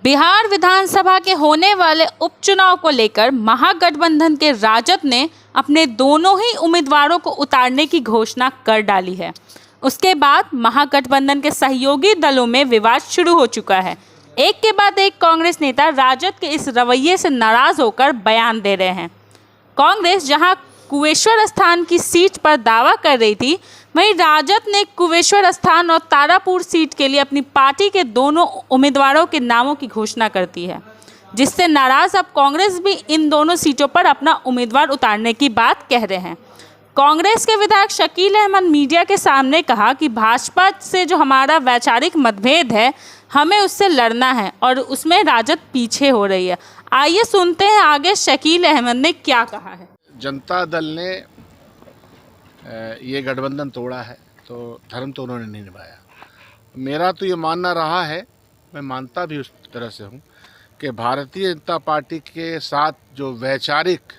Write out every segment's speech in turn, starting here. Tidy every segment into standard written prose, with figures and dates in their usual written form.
बिहार विधानसभा के होने वाले उपचुनाव को लेकर महागठबंधन के राजद ने अपने दोनों ही उम्मीदवारों को उतारने की घोषणा कर डाली है। उसके बाद महागठबंधन के सहयोगी दलों में विवाद शुरू हो चुका है। एक के बाद एक कांग्रेस नेता राजद के इस रवैये से नाराज होकर बयान दे रहे हैं। कांग्रेस जहां कुशेश्वर स्थान की सीट पर दावा कर रही थी, वहीं राजद ने कुशेश्वर स्थान और तारापुर सीट के लिए अपनी पार्टी के दोनों उम्मीदवारों के नामों की घोषणा करती है, जिससे नाराज अब कांग्रेस भी इन दोनों सीटों पर अपना उम्मीदवार उतारने की बात कह रहे हैं। कांग्रेस के विधायक शकील अहमद मीडिया के सामने कहा कि भाजपा से जो हमारा वैचारिक मतभेद है, हमें उससे लड़ना है और उसमें राजद पीछे हो रही है। आइए सुनते हैं आगे शकील अहमद ने क्या कहा है। जनता दल ने ये गठबंधन तोड़ा है तो धर्म तो उन्होंने नहीं निभाया। मेरा तो ये मानना रहा है, मैं मानता भी उस तरह से हूँ कि भारतीय जनता पार्टी के साथ जो वैचारिक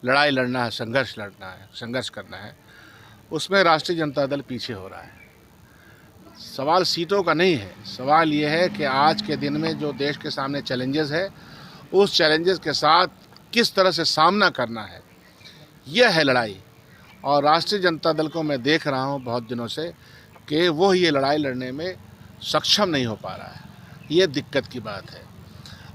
लड़ाई लड़ना है, संघर्ष करना है, उसमें राष्ट्रीय जनता दल पीछे हो रहा है। सवाल सीटों का नहीं है, सवाल ये है कि आज के दिन में जो देश के सामने चैलेंजेस है, उस चैलेंजेस के साथ किस तरह से सामना करना है, यह है लड़ाई। और राष्ट्रीय जनता दल को मैं देख रहा हूँ बहुत दिनों से कि वो ये लड़ाई लड़ने में सक्षम नहीं हो पा रहा है। ये दिक्कत की बात है।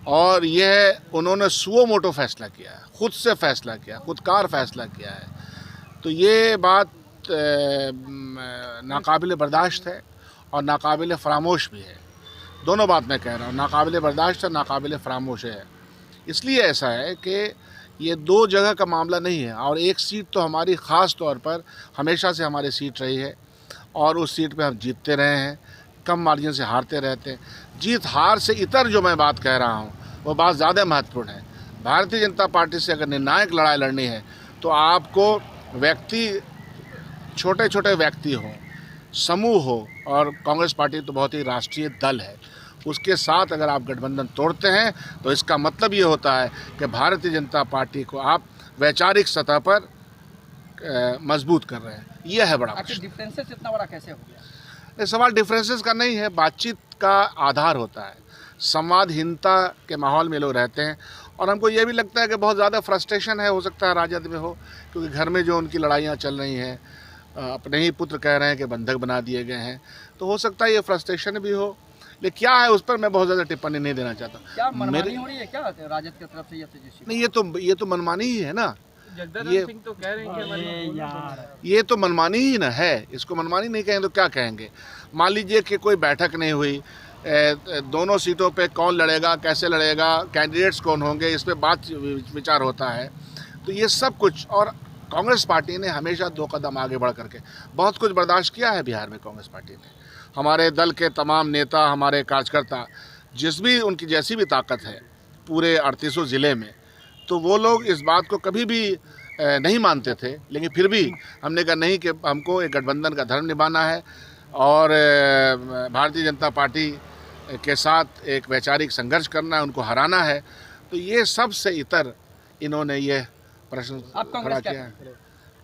और यह उन्होंने सुओ मोटो फैसला किया है, खुद से फैसला किया, खुदकार फैसला किया है। तो ये बात नाकाबिले बर्दाश्त है और नाकाबिले फरामोश भी है। दोनों बात मैं कह रहा हूँ, नाकाबिले बर्दाश्त है, नाकाबिले फरामोश है। इसलिए ऐसा है कि ये दो जगह का मामला नहीं है। और एक सीट तो हमारी ख़ास तौर पर हमेशा से हमारी सीट रही है और उस सीट पे हम जीतते रहे हैं, कम मार्जिन से हारते रहते हैं। जीत हार से इतर जो मैं बात कह रहा हूँ वो बात ज़्यादा महत्वपूर्ण है। भारतीय जनता पार्टी से अगर निर्णायक लड़ाई लड़नी है तो आपको व्यक्ति, छोटे छोटे व्यक्ति हों, समूह हो, और कांग्रेस पार्टी तो बहुत ही राष्ट्रीय दल है, उसके साथ अगर आप गठबंधन तोड़ते हैं तो इसका मतलब ये होता है कि भारतीय जनता पार्टी को आप वैचारिक सतह पर मजबूत कर रहे हैं। यह है बड़ा प्रश्न। डिफरेंसेस इतना बड़ा कैसे हो गया? ये सवाल डिफरेंसेस का नहीं है, बातचीत का आधार होता है। संवादहीनता के माहौल में लोग रहते हैं और हमको ये भी लगता है कि बहुत ज़्यादा फ्रस्ट्रेशन है, हो सकता है राजद में हो, क्योंकि घर में जो उनकी लड़ाइयाँ चल रही हैं, अपने ही पुत्र कह रहे हैं कि बंधक बना दिए गए हैं, तो हो सकता है ये फ्रस्ट्रेशन भी हो। लेकिन क्या है उस पर मैं बहुत ज़्यादा टिप्पणी नहीं देना चाहता। क्या मनमानी हो रही है क्या राजद की तरफ से या तेजस्वी? नहीं, ये तो मनमानी ही है ना। सिंह तो कह रहे हैं कि ये तो मनमानी ही ना है। इसको मनमानी नहीं कहेंगे तो क्या कहेंगे? मान लीजिए कि कोई बैठक नहीं हुई, दोनों सीटों पे कौन लड़ेगा, कैसे लड़ेगा, कैंडिडेट्स कौन होंगे, इस पर बात विचार होता है। तो ये सब कुछ, और कांग्रेस पार्टी ने हमेशा 2 कदम आगे बढ़ करके बहुत कुछ बर्दाश्त किया है। बिहार में कांग्रेस पार्टी ने, हमारे दल के तमाम नेता, हमारे कार्यकर्ता, जिस भी उनकी जैसी भी ताकत है पूरे 38 ज़िले में, तो वो लोग इस बात को कभी भी नहीं मानते थे। लेकिन फिर भी हमने कहा नहीं, कि हमको एक गठबंधन का धर्म निभाना है और भारतीय जनता पार्टी के साथ एक वैचारिक संघर्ष करना है, उनको हराना है। तो ये सब से इतर इन्होंने ये प्रश्न खड़ा किया है।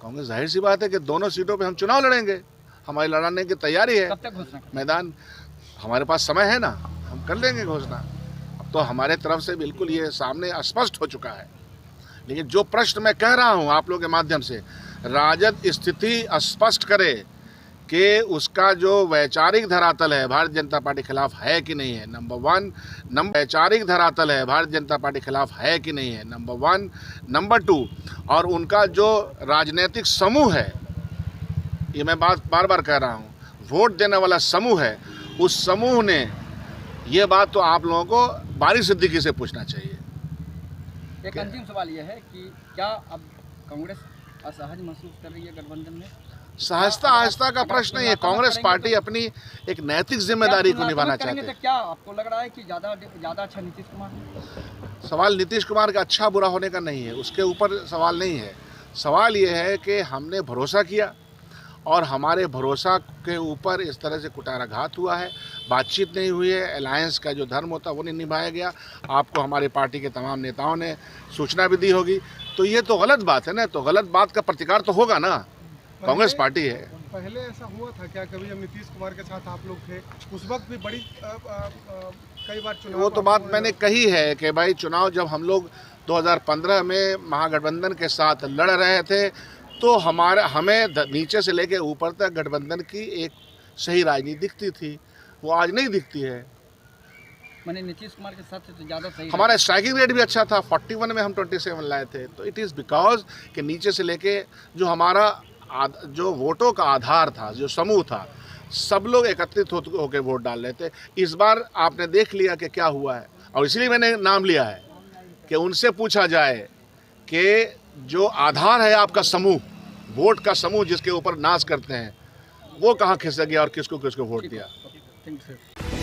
कांग्रेस जाहिर सी बात है कि दोनों सीटों पे हम चुनाव लड़ेंगे, हमारी लड़ाने की तैयारी है। कब तक घोषणा? मैदान, हमारे पास समय है ना, हम कर लेंगे घोषणा। अब तो हमारे तरफ से बिल्कुल ये सामने स्पष्ट हो चुका है। लेकिन जो प्रश्न मैं कह रहा हूँ आप लोगों के माध्यम से, राजद स्थिति स्पष्ट करे कि उसका जो वैचारिक धरातल है भारतीय जनता पार्टी के खिलाफ है कि नहीं है, नंबर 1। वैचारिक धरातल है भारतीय जनता पार्टी के खिलाफ है कि नहीं है, नंबर 1। नंबर 2, और उनका जो राजनीतिक समूह है, ये मैं बात बार बार कह रहा हूँ, वोट देने वाला समूह है, उस समूह ने, ये बात तो आप लोगों को बारी सिद्दीकी से पूछना चाहिए। एक अंतिम सवाल यह है कि क्या अब कांग्रेस असहज महसूस कर रही है गठबंधन में? सहजता आस्था का प्रश्न नहीं है। कांग्रेस पार्टी अपनी एक नैतिक जिम्मेदारी को निभाना चाहती है। तो क्या आपको लग रहा है कि ज़्यादा अच्छा नीतीश कुमार? सवाल नीतीश कुमार का अच्छा बुरा होने का नहीं है, उसके ऊपर सवाल नहीं है। सवाल ये है कि हमने भरोसा किया और हमारे भरोसा के ऊपर इस तरह से कुठाराघात हुआ है, बातचीत नहीं हुई है, अलायंस का जो धर्म होता है वो नहीं निभाया गया। आपको हमारी पार्टी के तमाम नेताओं ने सूचना भी दी होगी। तो ये तो गलत बात है ना, तो गलत बात का प्रतिकार तो होगा ना। कांग्रेस पार्टी है। पहले ऐसा हुआ था क्या कभी, जब नीतीश कुमार के साथ आप लोग थे, उस वक्त भी बड़ी कई बार चुनाव वो तो बात मैंने कही है कि भाई चुनाव जब हम लोग 2015 में महागठबंधन के साथ लड़ रहे थे तो हमें नीचे से लेके ऊपर तक गठबंधन की एक सही राजनीति दिखती थी, वो आज नहीं दिखती है। मैंने नीतीश कुमार के साथ तो ज़्यादा सही हमारा स्ट्राइकिंग रेट भी अच्छा था, 41 में हम 27 लाए थे। तो इट इज़ बिकॉज कि नीचे से लेके जो हमारा जो वोटों का आधार था, जो समूह था, सब लोग एकत्रित होकर वोट डाल रहे थे। इस बार आपने देख लिया कि क्या हुआ है, और इसलिए मैंने नाम लिया है कि उनसे पूछा जाए कि जो आधार है आपका समूह, वोट का समूह जिसके ऊपर नाज करते हैं, वो कहाँ खिसक गया और किसको किसको वोट दिया। Thank you sir.